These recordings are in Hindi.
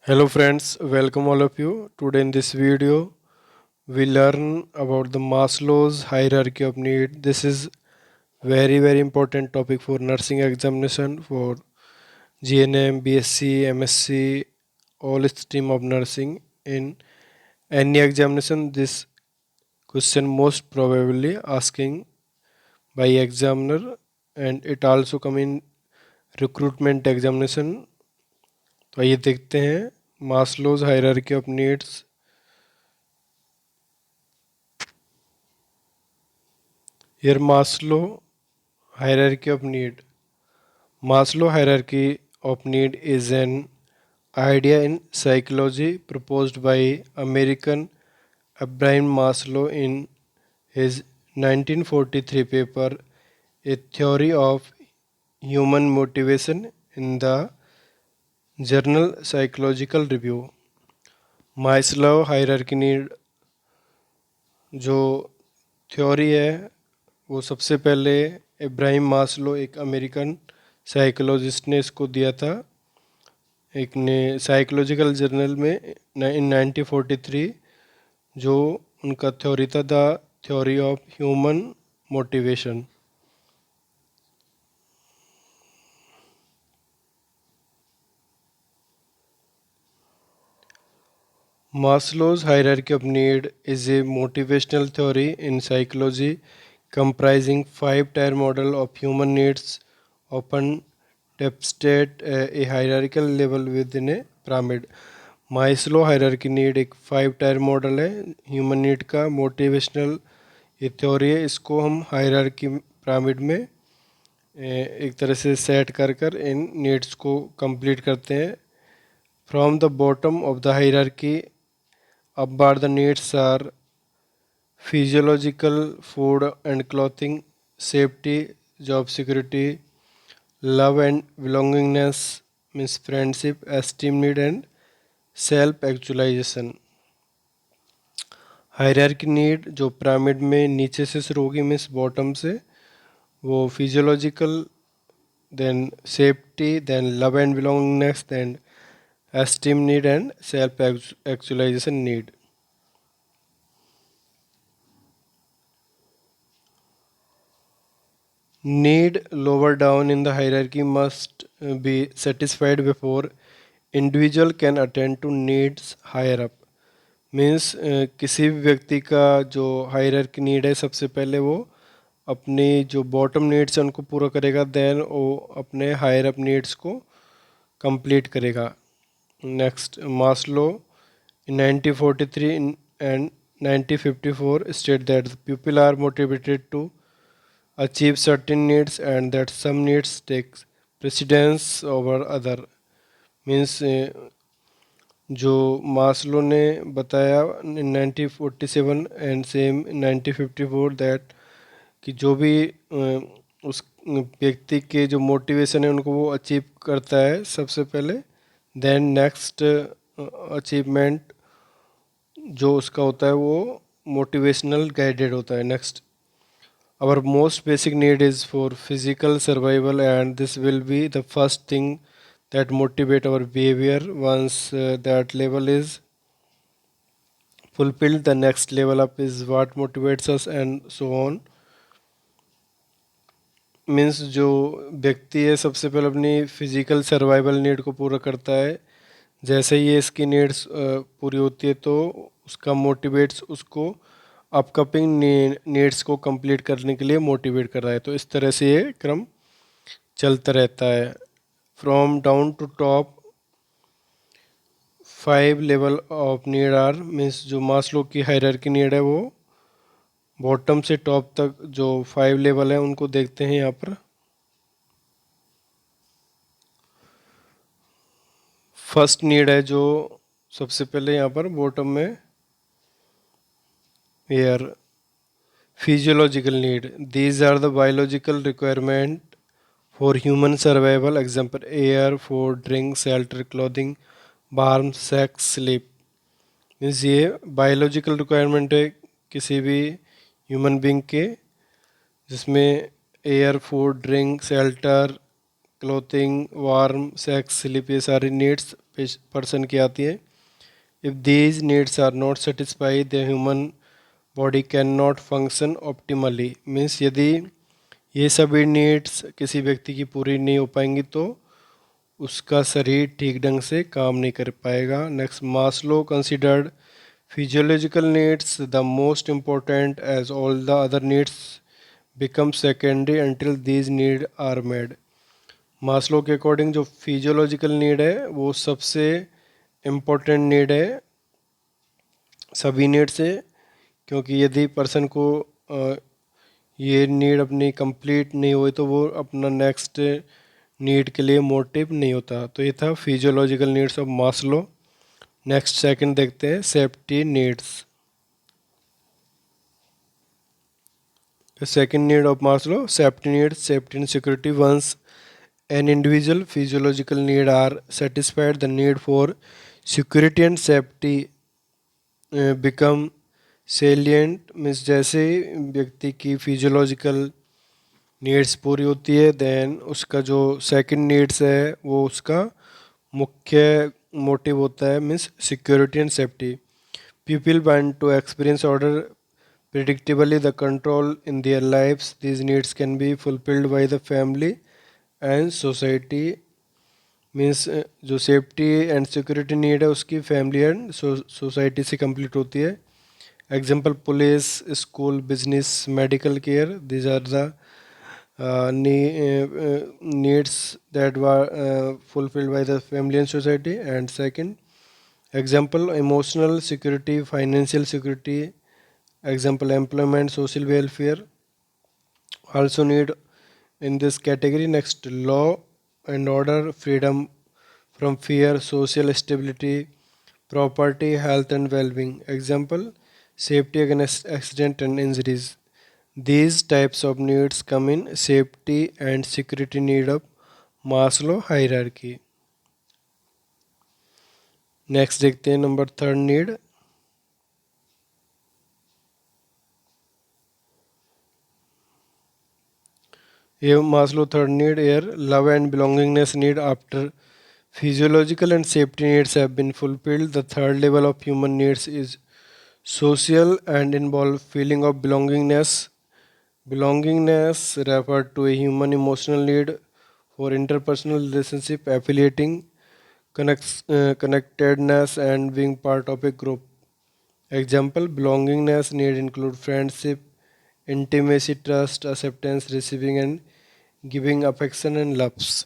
Hello friends, welcome all of you. Today in this video, we learn about the Maslow's hierarchy of need. This is very important topic for nursing examination for GNM, BSc, MSc, all stream of nursing. In any examination, this question most probably asking by examiner, and it also come in recruitment examination. तो आइए देखते हैं Maslow's hierarchy of needs. Here Maslow hierarchy of need. Maslow hierarchy of need is an idea in psychology proposed by American Abraham Maslow in his 1943 paper A Theory of Human Motivation in the journal Psychological Review. Maslow hierarchy need जो थ्योरी है वो सबसे पहले इब्राहिम मास्लो एक अमेरिकन साइकोलॉजिस्ट ने इसको दिया था. एक ने साइकोलॉजिकल जर्नल में इन 1943 जो उनका थ्योरी था the theory of human motivation. Maslow's hierarchy of need is a motivational theory in psychology comprising five-tier model of human needs, often depicted a hierarchical level within a pyramid. Maslow hierarchy need एक फाइव टायर मॉडल है ह्यूमन नीड का. मोटिवेशनल ये थ्योरी है, इसको हम हायरार्की पिरामिड में एक तरह से सेट कर कर इन नीड्स को कंप्लीट करते हैं. From the bottom of the hierarchy upward the needs are physiological, food and clothing, safety, job security, love and belongingness means friendship, esteem need and self actualization. Hierarchy need जो पिरामिड में नीचे से शुरू होगी मीन्स बॉटम से, वो physiological, then safety, then love and belongingness, then esteem need and self actualization need. Need lower down in the hierarchy must be satisfied before individual can attend to needs higher up. Means किसी भी व्यक्ति का जो हायरार्की नीड है सबसे पहले वो अपनी जो बॉटम नीड्स है उनको पूरा करेगा, देन वो अपने हायर अप नीड्स को कंप्लीट करेगा. Next Maslow in 1943 and 1954 state that the people are motivated to achieve certain needs and that some needs take precedence over other. Means जो मास्लो ने बताया इन 1947 एंड सेम 1954 दैट कि जो भी उस व्यक्ति के जो मोटिवेशन है उनको वो अचीव करता है सबसे पहले, देन नेक्स्ट अचीवमेंट जो उसका होता है वो मोटिवेशनल गाइडेड होता है. Next our most basic need is for physical survival and this will be the first thing that motivate our behavior. Once that level is fulfilled, the next level up is what motivates us and so on. Means जो व्यक्ति है सबसे पहले अपनी फिजिकल सर्वाइवल नीड को पूरा करता है. जैसे ही इसकी नीड्स पूरी होती है तो उसका मोटिवेट्स उसको अपकमिंग नीड्स को कंप्लीट करने के लिए मोटिवेट कर रहा है. तो इस तरह से ये क्रम चलता रहता है. From down to top five level of need are means जो मास्लो की हायरार्की नीड है वो बॉटम से टॉप तक जो फाइव लेवल है उनको देखते हैं यहाँ पर. फर्स्ट नीड है जो सबसे पहले यहाँ पर बॉटम में air. Physiological need, these are the biological requirement for human survival. Example air, food, drink, shelter, clothing, warm, sex, sleep. Means ये बायोलॉजिकल रिक्वायरमेंट है किसी भी ह्यूमन बींग के, जिसमें air, food, drink, shelter, clothing, warm, sex, sleep, ये सारी नीड्स पर्सन की आती है. If these needs are not satisfied the human body can not function optimally. Means यदि ये सभी नीड्स किसी व्यक्ति की पूरी नहीं हो पाएंगी तो उसका शरीर ठीक ढंग से काम नहीं कर पाएगा. Next, Maslow considered physiological needs the most important as all the other needs become secondary until these need are made. Maslow के अकॉर्डिंग जो फिजियोलॉजिकल नीड है वो सबसे इम्पोर्टेंट नीड है सभी नीड से, क्योंकि यदि पर्सन को ये नीड अपनी कंप्लीट नहीं हुई तो वो अपना नेक्स्ट नीड के लिए मोटिव नहीं होता. तो ये था physiological needs of Maslow. Next second देखते हैं, safety needs. The second need of Maslow, safety needs, safety and security. Once an individual physiological need are satisfied, the need for security and safety become salient. Means जैसे व्यक्ति की फिजियोलॉजिकल नीड्स पूरी होती है देन उसका जो सेकंड नीड्स है वो उसका मुख्य मोटिव होता है, means security and safety. People want to experience order predictably the control in their lives. These needs can be fulfilled by the family and society. Means जो सेफ्टी एंड सिक्योरिटी नीड है उसकी फैमिली एंड सोसाइटी से कंप्लीट होती है. Example, police, school, business, medical care, these are the needs that were fulfilled by the family and society. And second example, emotional security, financial security, example employment, social welfare also need in this category. Next, law and order, freedom from fear, social stability, property, health and well-being. Example, safety against accident and injuries. These types of needs come in safety and security need of Maslow hierarchy. Next देखते हैं नंबर थर्ड नीड. ये Maslow third need air love and belongingness need. After physiological and safety needs have been fulfilled, the third level of human needs is social and involve feeling of belongingness. Belongingness referred to a human emotional need for interpersonal relationship, affiliating, connectedness, and being part of a group. Example, belongingness need include friendship, intimacy, trust, acceptance, receiving and giving affection and loves.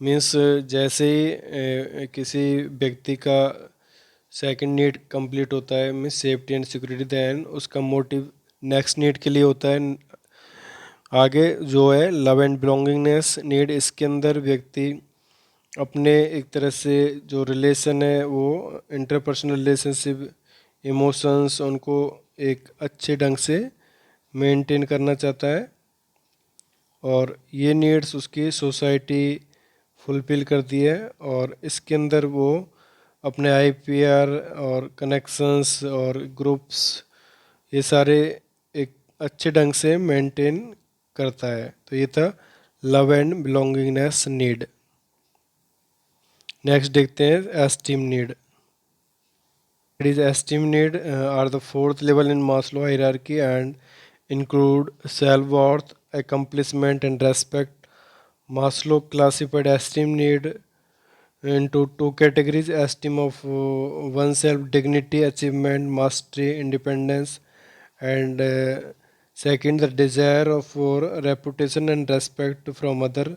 Means जैसे ही किसी व्यक्ति का सेकंड नीड कंप्लीट होता है, means safety and security, then उसका मोटिव नेक्स्ट नीड के लिए होता है. आगे जो है लव एंड बिलोंगिंगनेस नीड, इसके अंदर व्यक्ति अपने एक तरह से जो रिलेशन है वो इंटरपर्सनल रिलेशनशिप, इमोशंस, उनको एक अच्छे ढंग से मेंटेन करना चाहता है और ये नीड्स उसकी सोसाइटी फुलफिल करती है. और इसके अंदर वो अपने आईपीआर और कनेक्शंस और ग्रुप्स ये सारे एक अच्छे ढंग से मेंटेन करता है. तो ये था love and belongingness need. Next देखते हैं esteem need. These esteem need are the fourth level in Maslow hierarchy and include self-worth, accomplishment, and respect. Maslow classified esteem need into two categories: esteem of oneself, dignity, achievement, mastery, independence, and second, the desire of for reputation and respect from other,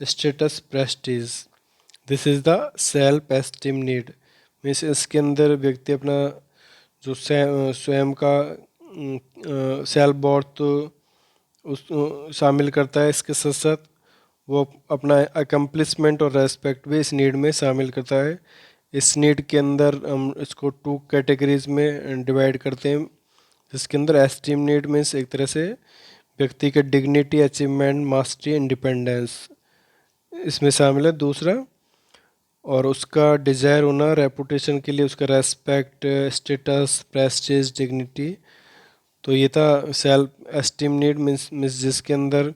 status, prestige. This is the self esteem need. Means इसके अंदर व्यक्ति अपना जो स्वयं का सेल्फ वर्थ उस शामिल करता है. इसके साथ साथ वो अपना अकम्पलिशमेंट और रेस्पेक्ट भी इस नीड में शामिल करता है. इस नीड के अंदर हम इसको टू कैटेगरीज में डिवाइड करते हैं, जिसके अंदर एस्टीम नीड मीन्स एक तरह से व्यक्ति के डिग्निटी, अचीवमेंट, मास्टरी, इंडिपेंडेंस इसमें शामिल है. दूसरा, और उसका डिज़ायर होना रेपुटेशन के लिए, उसका रेस्पेक्ट, स्टेटस, प्रेस्टीज, डिग्निटी. तो ये था सेल्फ एस्टीम नीड मीन्स जिसके अंदर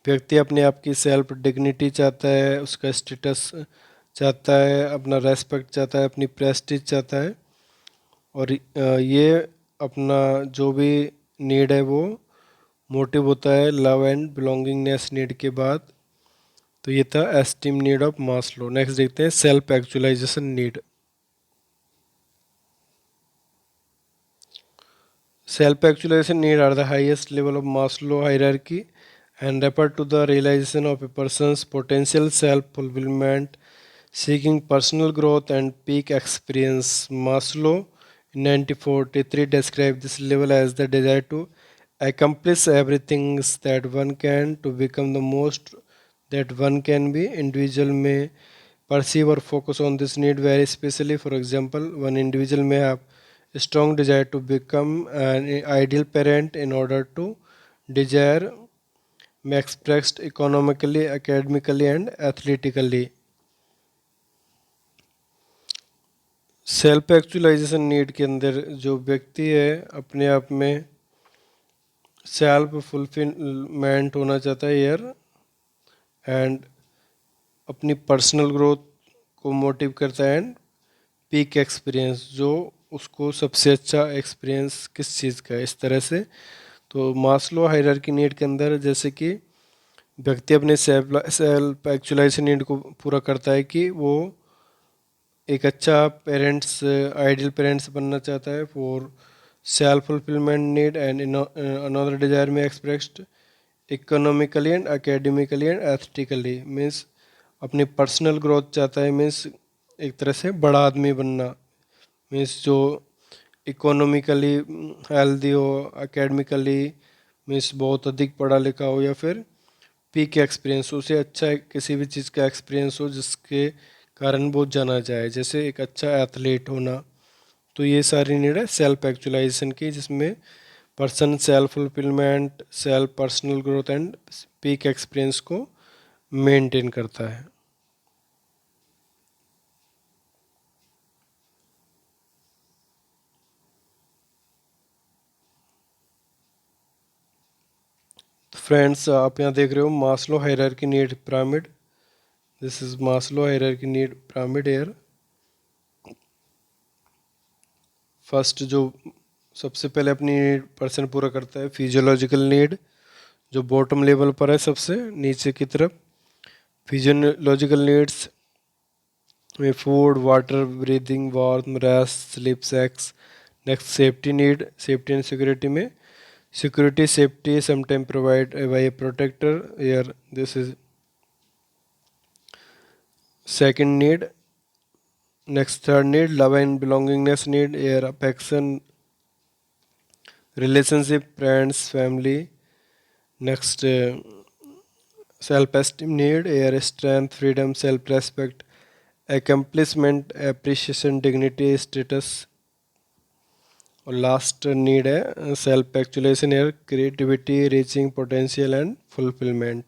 व्यक्ति अपने आप की सेल्फ डिग्निटी चाहता है, उसका स्टेटस चाहता है, अपना रेस्पेक्ट चाहता है, अपनी प्रेस्टीज चाहता है। और ये अपना जो भी नीड है वो मोटिव होता है लव एंड बिलोंगिंगनेस नीड के बाद। तो ये था esteem need of Maslow. Next देखते हैं self actualization need. Self actualization need are the highest level of Maslow hierarchy and refer to the realization of a person's potential self fulfillment, seeking personal growth and peak experience. Maslow in 1943 described this level as the desire to accomplish everything that one can to become the most that one can be. Individual may perceive or focus on this need very specially. For example, one individual may have a strong desire to become an ideal parent in order to desire may expressed economically, academically and athletically. Self actualization need के अंदर जो व्यक्ति है अपने आप में सेल्फ फुलफिलमेंट होना चाहता है यार, एंड अपनी पर्सनल ग्रोथ को मोटिव करता है, एंड पीक एक्सपीरियंस जो उसको सबसे अच्छा एक्सपीरियंस किस चीज़ का है, इस तरह से। तो मास्लो हायरार्की नीड के अंदर जैसे कि व्यक्ति अपने सेल्फ एक्चुअलाइजेशन नीड को पूरा करता है कि वो एक अच्छा पेरेंट्स, आइडियल पेरेंट्स बनना चाहता है। For self fulfilment need and another desire में expressed economically and academically and ethically means अपनी पर्सनल ग्रोथ चाहता है, मीन्स एक तरह से बड़ा आदमी बनना, मीन्स जो इकोनॉमिकली हेल्दी हो, एकेडमिकली मीन्स बहुत अधिक पढ़ा लिखा हो, या फिर पीक एक्सपीरियंस उसे अच्छा किसी भी चीज़ का एक्सपीरियंस हो जिसके कारण वो जाना जाए, जैसे एक अच्छा एथलीट होना। तो ये सारी नीड है सेल्फ एक्चुअलाइजेशन की, जिसमें person self fulfilment, self personal growth and peak experience को मेंटेन करता है। फ्रेंड्स आप यहाँ देख रहे हो Maslow hierarchy need pyramid. This is Maslow hierarchy need pyramid air. First जो सबसे पहले अपनी नीड पर्सन पूरा करता है फिजियोलॉजिकल नीड, जो बॉटम लेवल पर है सबसे नीचे की तरफ। फिजियोलॉजिकल नीड्स में food, water, breathing, warm, rest, sleep, sex. Next safety need, safety and security में security, safety sometimes provided by a protector here. This is second need. Next third need, love and belongingness need here, affection, relationship, friends, family. Next self esteem need here, strength, freedom, self respect, accomplishment, appreciation, dignity, status. और लास्ट नीड है self actualization air, creativity, reaching potential and fulfillment.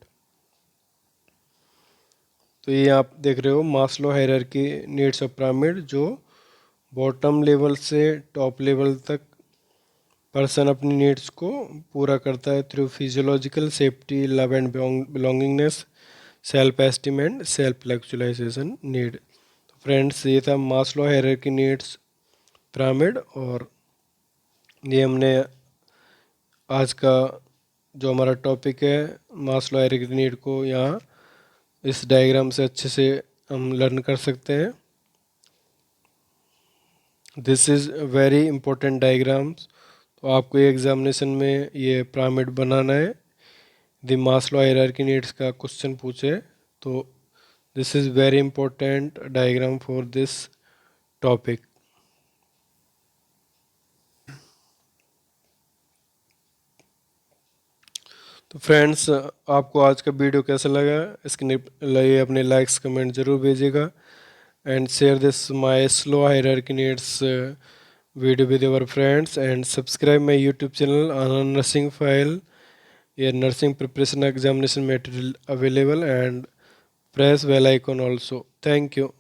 तो ये आप देख रहे हो Maslow hierarchy needs of pyramid, जो बॉटम लेवल से टॉप लेवल तक पर्सन अपनी नीड्स को पूरा करता है through physiological, safety, love and belongingness, self esteem and self actualization need. तो फ्रेंड्स ये था मास्लो हायरार्की नीड्स पिरामिड, और ये हमने आज का जो हमारा टॉपिक है मास्लो हायरार्की नीड को यहाँ इस डायग्राम से अच्छे से हम लर्न कर सकते हैं। This is very important diagrams. तो आपको एग्जामिनेशन में ये पिरामिड बनाना है, द मास्लो हायरार्की नीड्स का क्वेश्चन पूछे तो this is very important diagram for this topic. तो फ्रेंड्स आपको आज का वीडियो कैसा लगा, इसके लिए अपने लाइक्स कमेंट ज़रूर भेजिएगा, and share this Maslow hierarchy needs video with your friends, and subscribe my YouTube channel on nursing file, ये nursing preparation examination material available, and press bell icon also. Thank you.